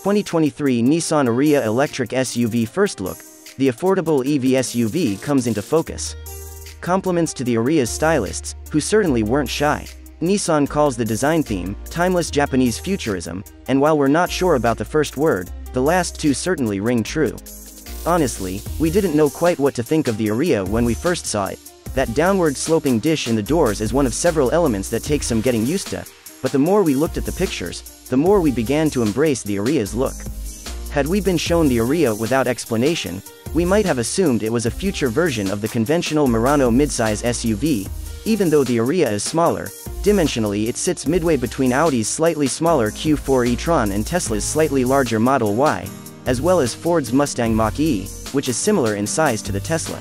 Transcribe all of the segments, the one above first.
2023 Nissan Ariya electric SUV first look, the affordable EV SUV comes into focus. Compliments to the Ariya's stylists, who certainly weren't shy. Nissan calls the design theme, timeless Japanese futurism, and while we're not sure about the first word, the last two certainly ring true. Honestly, we didn't know quite what to think of the Ariya when we first saw it. That downward sloping dish in the doors is one of several elements that take some getting used to, but the more we looked at the pictures, the more we began to embrace the Ariya's look. Had we been shown the Ariya without explanation, we might have assumed it was a future version of the conventional Murano midsize SUV, even though the Ariya is smaller. Dimensionally it sits midway between Audi's slightly smaller Q4 e-tron and Tesla's slightly larger Model Y, as well as Ford's Mustang Mach-E, which is similar in size to the Tesla.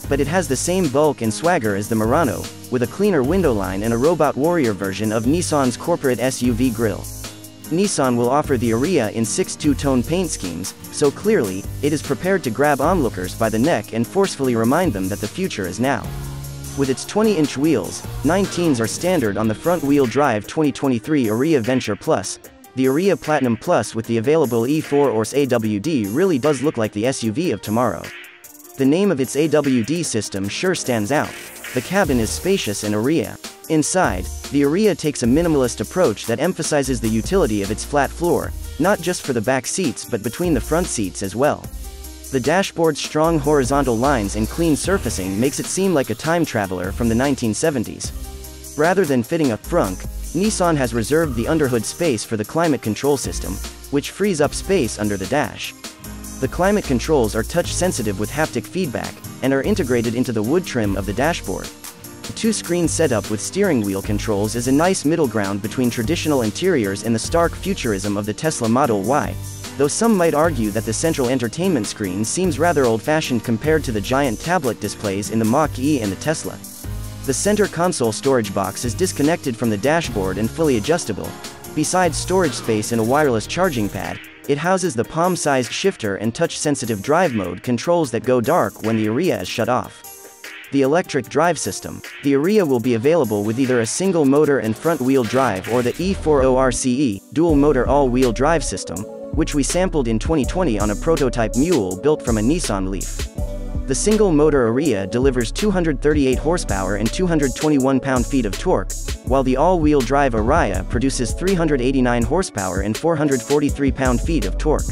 But it has the same bulk and swagger as the Murano, with a cleaner window line and a robot warrior version of Nissan's corporate SUV grille. Nissan will offer the Ariya in 6 two-tone paint schemes, so clearly, it is prepared to grab onlookers by the neck and forcefully remind them that the future is now. With its 20-inch wheels, 19s are standard on the front-wheel drive 2023 Ariya Venture Plus. The Ariya Platinum Plus with the available E4-ORS AWD really does look like the SUV of tomorrow. The name of its AWD system sure stands out. The cabin is spacious and Ariya. Inside, the Ariya takes a minimalist approach that emphasizes the utility of its flat floor, not just for the back seats but between the front seats as well. The dashboard's strong horizontal lines and clean surfacing makes it seem like a time traveler from the 1970s. Rather than fitting a trunk, Nissan has reserved the underhood space for the climate control system, which frees up space under the dash. The climate controls are touch-sensitive with haptic feedback, and are integrated into the wood trim of the dashboard. The two-screen setup with steering wheel controls is a nice middle ground between traditional interiors and the stark futurism of the Tesla Model Y, though some might argue that the central entertainment screen seems rather old-fashioned compared to the giant tablet displays in the Mach-E and the Tesla. The center console storage box is disconnected from the dashboard and fully adjustable. Besides storage space and a wireless charging pad, it houses the palm-sized shifter and touch-sensitive drive mode controls that go dark when the Ariya is shut off. The electric drive system. The Ariya will be available with either a single motor and front-wheel drive or the E4ORCE, dual-motor all-wheel drive system, which we sampled in 2020 on a prototype mule built from a Nissan Leaf. The single-motor Ariya delivers 238 horsepower and 221 pound-feet of torque, while the all-wheel drive Ariya produces 389 horsepower and 443 pound-feet of torque.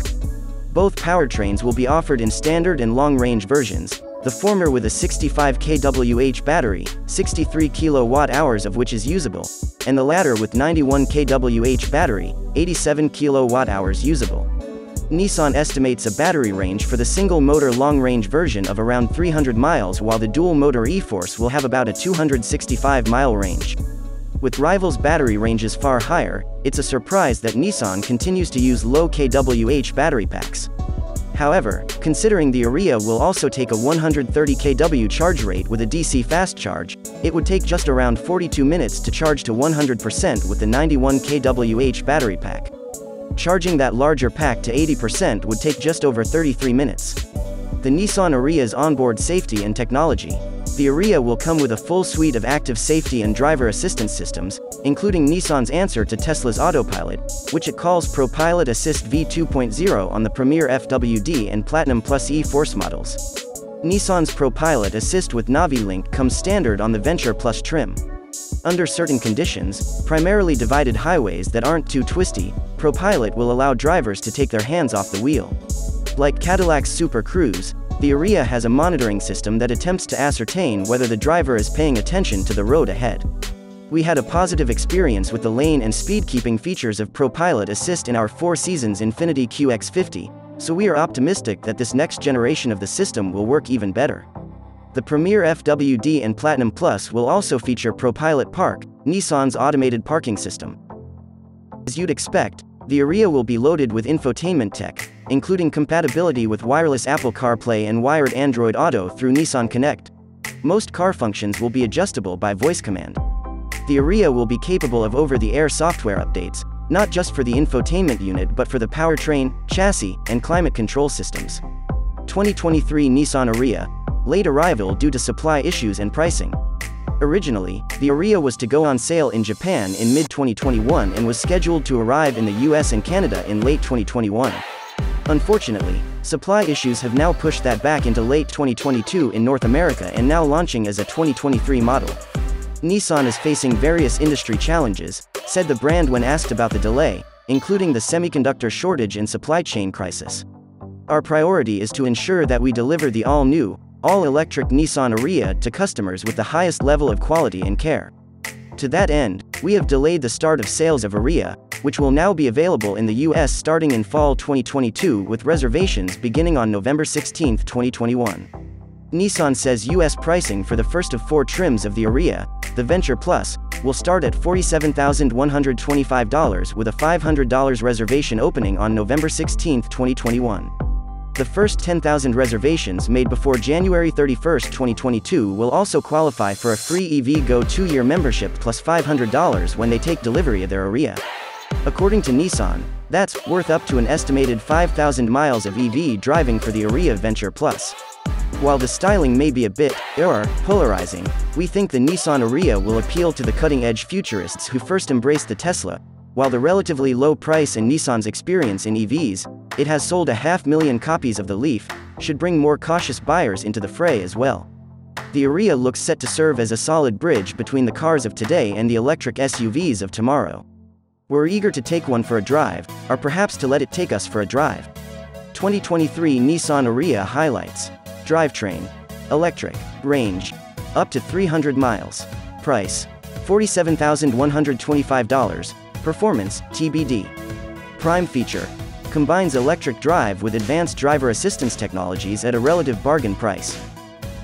Both powertrains will be offered in standard and long-range versions, the former with a 65 kWh battery, 63 kWh of which is usable, and the latter with 91 kWh battery, 87 kWh usable. Nissan estimates a battery range for the single-motor long-range version of around 300 miles while the dual-motor E-Force will have about a 265-mile range. With rivals' battery ranges far higher, it's a surprise that Nissan continues to use low kWh battery packs. However, considering the Ariya will also take a 130 kW charge rate with a DC fast charge, it would take just around 42 minutes to charge to 100% with the 91 kWh battery pack. Charging that larger pack to 80% would take just over 33 minutes. The Nissan Ariya's onboard safety and technology. The Ariya will come with a full suite of active safety and driver assistance systems, including Nissan's answer to Tesla's autopilot, which it calls ProPilot Assist V2.0 on the Premier FWD and Platinum Plus E-Force models. Nissan's ProPilot Assist with NaviLink comes standard on the Venture Plus trim. Under certain conditions, primarily divided highways that aren't too twisty, ProPilot will allow drivers to take their hands off the wheel. Like Cadillac's Super Cruise, the Ariya has a monitoring system that attempts to ascertain whether the driver is paying attention to the road ahead. We had a positive experience with the lane and speed-keeping features of ProPilot Assist in our Four Seasons Infiniti QX50, so we are optimistic that this next generation of the system will work even better. The Premier FWD and Platinum Plus will also feature ProPilot Park, Nissan's automated parking system. As you'd expect, the Ariya will be loaded with infotainment tech, including compatibility with wireless Apple CarPlay and wired Android Auto through Nissan Connect. Most car functions will be adjustable by voice command. The Ariya will be capable of over-the-air software updates, not just for the infotainment unit but for the powertrain, chassis, and climate control systems. 2023 Nissan Ariya. Late arrival due to supply issues and pricing. Originally, the Ariya was to go on sale in Japan in mid-2021 and was scheduled to arrive in the US and Canada in late 2021. Unfortunately, supply issues have now pushed that back into late 2022 in North America and now launching as a 2023 model. Nissan is facing various industry challenges, said the brand when asked about the delay, including the semiconductor shortage and supply chain crisis. Our priority is to ensure that we deliver the all-new, all-electric Nissan Ariya to customers with the highest level of quality and care. To that end, we have delayed the start of sales of Ariya, which will now be available in the US starting in fall 2022 with reservations beginning on November 16, 2021. Nissan says US pricing for the first of 4 trims of the Ariya, the Venture Plus, will start at $47,125 with a $500 reservation opening on November 16, 2021. The first 10,000 reservations made before January 31, 2022 will also qualify for a free EV Go 2-year membership plus $500 when they take delivery of their Ariya. According to Nissan, that's worth up to an estimated 5,000 miles of EV driving for the Ariya Venture Plus. While the styling may be a bit polarizing, we think the Nissan Ariya will appeal to the cutting-edge futurists who first embraced the Tesla. While the relatively low price and Nissan's experience in EVs, it has sold 500,000 copies of the Leaf, should bring more cautious buyers into the fray as well. The Ariya looks set to serve as a solid bridge between the cars of today and the electric SUVs of tomorrow. We're eager to take one for a drive, or perhaps to let it take us for a drive. 2023 Nissan Ariya highlights: drivetrain, electric, range, up to 300 miles, price, $47,125, performance, TBD. Prime feature, combines electric drive with advanced driver assistance technologies at a relative bargain price.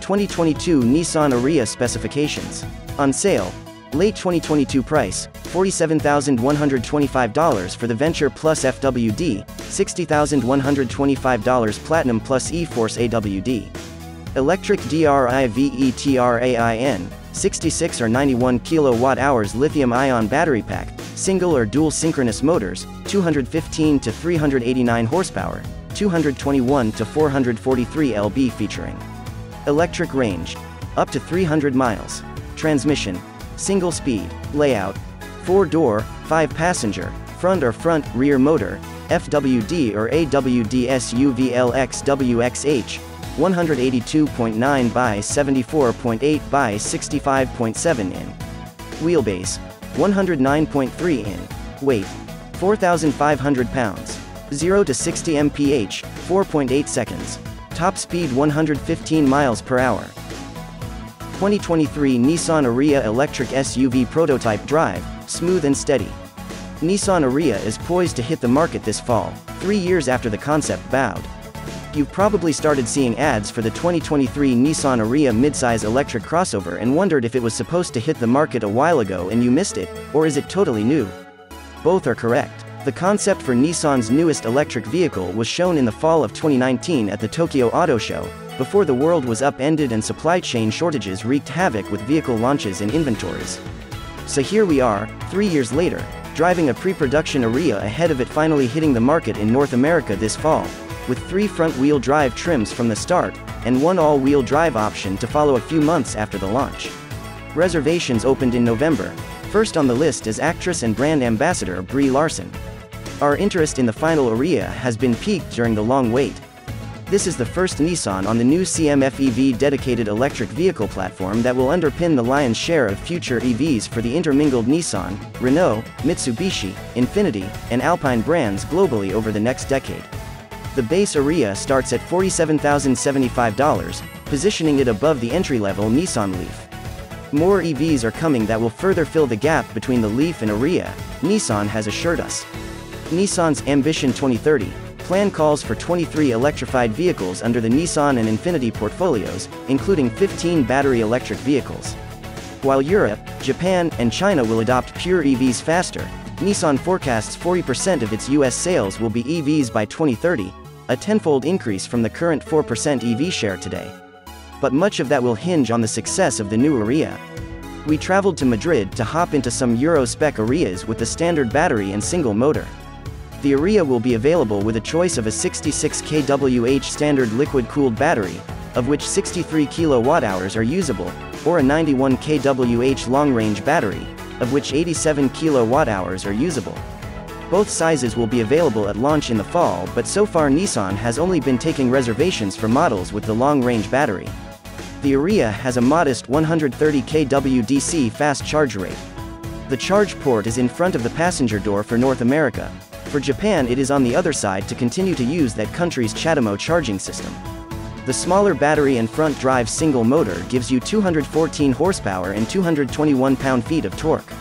2022 Nissan Ariya specifications. On sale, late 2022 price, $47,125 for the Venture Plus FWD, $60,125 Platinum Plus E-Force AWD. Electric DRIVE-TRAIN, 66 or 91 kWh lithium-ion battery pack, single or dual synchronous motors, 215 to 389 horsepower, 221 to 443 lb featuring electric range, up to 300 miles, transmission, single speed, layout, 4-door, 5-passenger, front or front-rear motor, FWD or AWD SUV LXWXH, 182.9 by 74.8 by 65.7 in. Wheelbase, 109.3 in. Weight, 4,500 pounds. 0 to 60 mph, 4.8 seconds. Top speed 115 miles per hour. 2023 Nissan Ariya electric SUV prototype drive, smooth and steady. Nissan Ariya is poised to hit the market this fall, 3 years after the concept bowed. You've probably started seeing ads for the 2023 Nissan Ariya midsize electric crossover and wondered if it was supposed to hit the market a while ago and you missed it, or is it totally new? Both are correct. The concept for Nissan's newest electric vehicle was shown in the fall of 2019 at the Tokyo Auto Show, before the world was upended and supply chain shortages wreaked havoc with vehicle launches and inventories. So here we are, 3 years later, driving a pre-production Ariya ahead of it finally hitting the market in North America this fall, with 3 front-wheel drive trims from the start, and 1 all-wheel drive option to follow a few months after the launch. Reservations opened in November. First on the list is actress and brand ambassador Brie Larson. Our interest in the final Ariya has been piqued during the long wait. This is the first Nissan on the new CMF-EV dedicated electric vehicle platform that will underpin the lion's share of future EVs for the intermingled Nissan, Renault, Mitsubishi, Infiniti, and Alpine brands globally over the next decade. The base Ariya starts at $47,075, positioning it above the entry-level Nissan Leaf. More EVs are coming that will further fill the gap between the Leaf and Ariya, Nissan has assured us. Nissan's Ambition 2030 plan calls for 23 electrified vehicles under the Nissan and Infiniti portfolios, including 15 battery electric vehicles. While Europe, Japan, and China will adopt pure EVs faster, Nissan forecasts 40% of its US sales will be EVs by 2030, a tenfold increase from the current 4% EV share today. But much of that will hinge on the success of the new Ariya. We traveled to Madrid to hop into some Euro-spec Ariyas with the standard battery and single motor. The Ariya will be available with a choice of a 66 kWh standard liquid-cooled battery, of which 63 kWh are usable, or a 91 kWh long-range battery, of which 87 kWh are usable. Both sizes will be available at launch in the fall, but so far Nissan has only been taking reservations for models with the long-range battery. The Ariya has a modest 130 kW DC fast charge rate. The charge port is in front of the passenger door for North America. For Japan it is on the other side to continue to use that country's CHAdeMO charging system. The smaller battery and front drive single motor gives you 214 horsepower and 221 pound-feet of torque.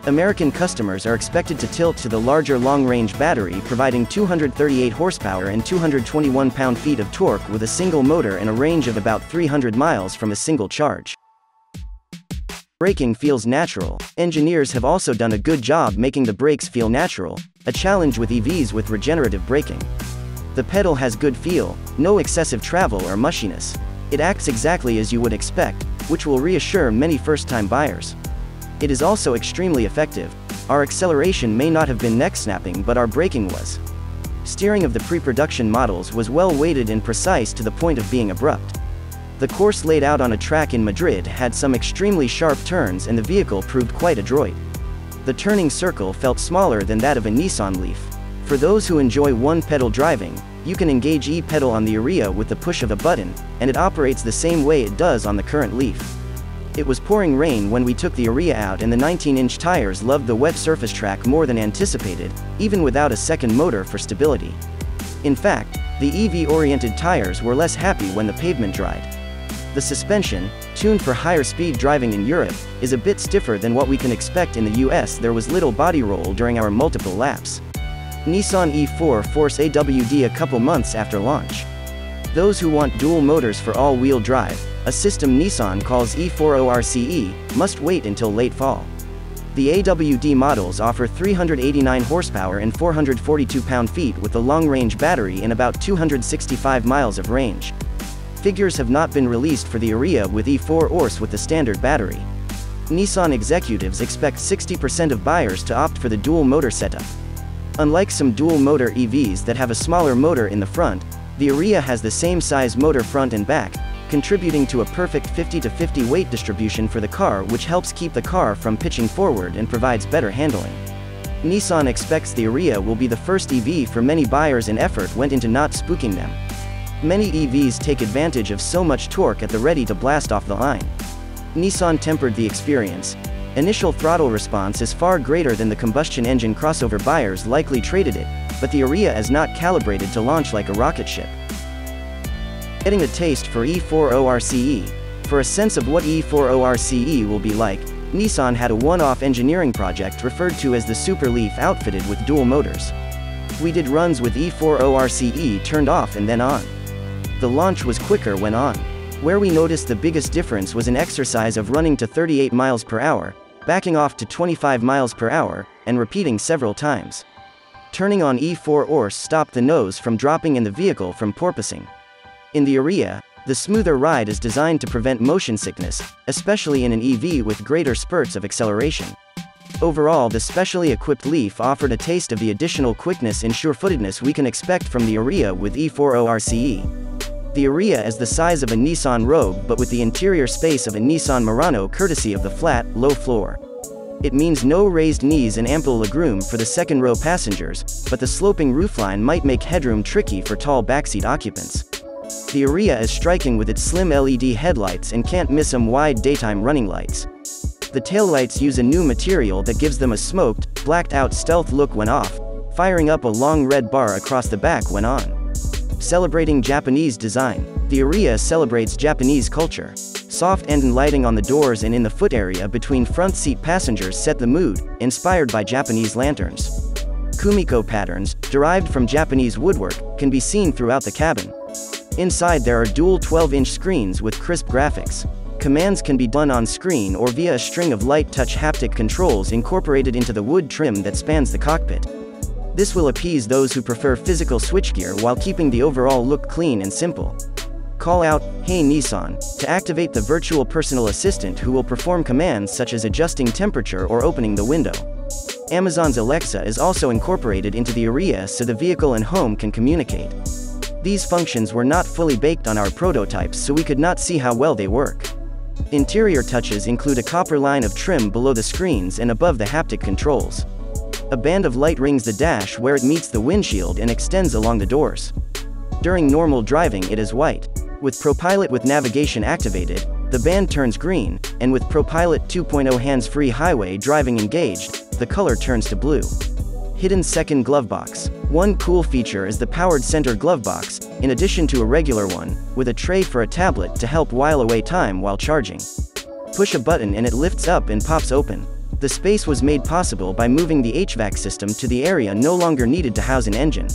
American customers are expected to tilt to the larger long-range battery, providing 238 horsepower and 221 pound-feet of torque with a single motor and a range of about 300 miles from a single charge. Braking feels natural. Engineers have also done a good job making the brakes feel natural, a challenge with EVs with regenerative braking. The pedal has good feel, no excessive travel or mushiness. It acts exactly as you would expect, which will reassure many first-time buyers. It is also extremely effective. Our acceleration may not have been neck-snapping, but our braking was. Steering of the pre-production models was well-weighted and precise to the point of being abrupt. The course laid out on a track in Madrid had some extremely sharp turns and the vehicle proved quite adroit. The turning circle felt smaller than that of a Nissan Leaf. For those who enjoy one-pedal driving, you can engage e-pedal on the Ariya with the push of a button, and it operates the same way it does on the current Leaf. It was pouring rain when we took the Ariya out and the 19-inch tires loved the wet surface track more than anticipated, even without a second motor for stability. In fact, the EV-oriented tires were less happy when the pavement dried. The suspension, tuned for higher speed driving in Europe, is a bit stiffer than what we can expect in the US. There was little body roll during our multiple laps. Nissan E4 Force AWD a couple months after launch. Those who want dual motors for all-wheel drive, a system Nissan calls E4ORCE, must wait until late fall. The AWD models offer 389 horsepower and 442 pound-feet with a long-range battery and about 265 miles of range. Figures have not been released for the Ariya with E4 ORCE with the standard battery. Nissan executives expect 60% of buyers to opt for the dual-motor setup. Unlike some dual-motor EVs that have a smaller motor in the front, the Ariya has the same size motor front and back, contributing to a perfect 50-50 weight distribution for the car, which helps keep the car from pitching forward and provides better handling. Nissan expects the Ariya will be the first EV for many buyers, and effort went into not spooking them. Many EVs take advantage of so much torque at the ready to blast off the line. Nissan tempered the experience. Initial throttle response is far greater than the combustion engine crossover buyers likely traded it, but the Ariya is not calibrated to launch like a rocket ship. Getting a taste for E4ORCE. For a sense of what E4ORCE will be like, Nissan had a one-off engineering project referred to as the Super Leaf outfitted with dual motors. We did runs with E4ORCE turned off and then on. The launch was quicker when on. Where we noticed the biggest difference was an exercise of running to 38 miles per hour, backing off to 25 miles per hour, and repeating several times. Turning on E4 ORCE stopped the nose from dropping and the vehicle from porpoising. In the Ariya, the smoother ride is designed to prevent motion sickness, especially in an EV with greater spurts of acceleration. Overall, the specially equipped Leaf offered a taste of the additional quickness and sure-footedness we can expect from the Ariya with E4ORCE. The Ariya is the size of a Nissan Rogue but with the interior space of a Nissan Murano courtesy of the flat, low floor. It means no raised knees and ample legroom for the second-row passengers, but the sloping roofline might make headroom tricky for tall backseat occupants. The Ariya is striking with its slim LED headlights and can't miss some wide daytime running lights. The taillights use a new material that gives them a smoked, blacked-out stealth look when off, firing up a long red bar across the back when on. Celebrating Japanese design. The Ariya celebrates Japanese culture. Soft end lighting on the doors and in the foot area between front seat passengers set the mood, inspired by Japanese lanterns. Kumiko patterns, derived from Japanese woodwork, can be seen throughout the cabin. Inside there are dual 12-inch screens with crisp graphics. Commands can be done on screen or via a string of light touch haptic controls incorporated into the wood trim that spans the cockpit. This will appease those who prefer physical switchgear while keeping the overall look clean and simple. Call out, "Hey Nissan," to activate the virtual personal assistant who will perform commands such as adjusting temperature or opening the window. Amazon's Alexa is also incorporated into the Ariya so the vehicle and home can communicate. These functions were not fully baked on our prototypes, so we could not see how well they work. Interior touches include a copper line of trim below the screens and above the haptic controls. A band of light rings the dash where it meets the windshield and extends along the doors. During normal driving it is white. With ProPilot with navigation activated, the band turns green, and with ProPilot 2.0 hands-free highway driving engaged, the color turns to blue. Hidden second glove box. One cool feature is the powered center glove box, in addition to a regular one, with a tray for a tablet to help while away time while charging. Push a button and it lifts up and pops open. The space was made possible by moving the HVAC system to the area no longer needed to house an engine.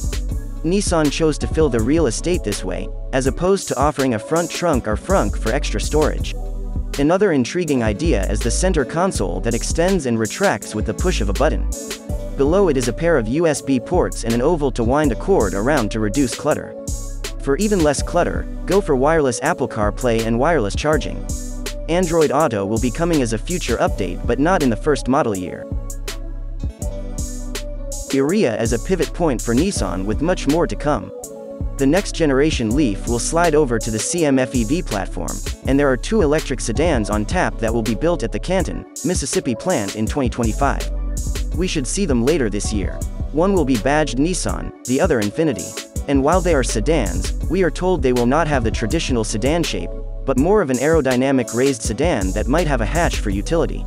Nissan chose to fill the real estate this way, as opposed to offering a front trunk or frunk for extra storage. Another intriguing idea is the center console that extends and retracts with the push of a button. Below it is a pair of USB ports and an oval to wind a cord around to reduce clutter. For even less clutter, go for wireless Apple CarPlay and wireless charging. Android Auto will be coming as a future update but not in the first model year. Ariya as a pivot point for Nissan with much more to come. The next generation Leaf will slide over to the CMF-EV platform, and there are 2 electric sedans on tap that will be built at the Canton, Mississippi plant in 2025. We should see them later this year. One will be badged Nissan, the other Infiniti. And while they are sedans, we are told they will not have the traditional sedan shape, but more of an aerodynamic raised sedan that might have a hatch for utility.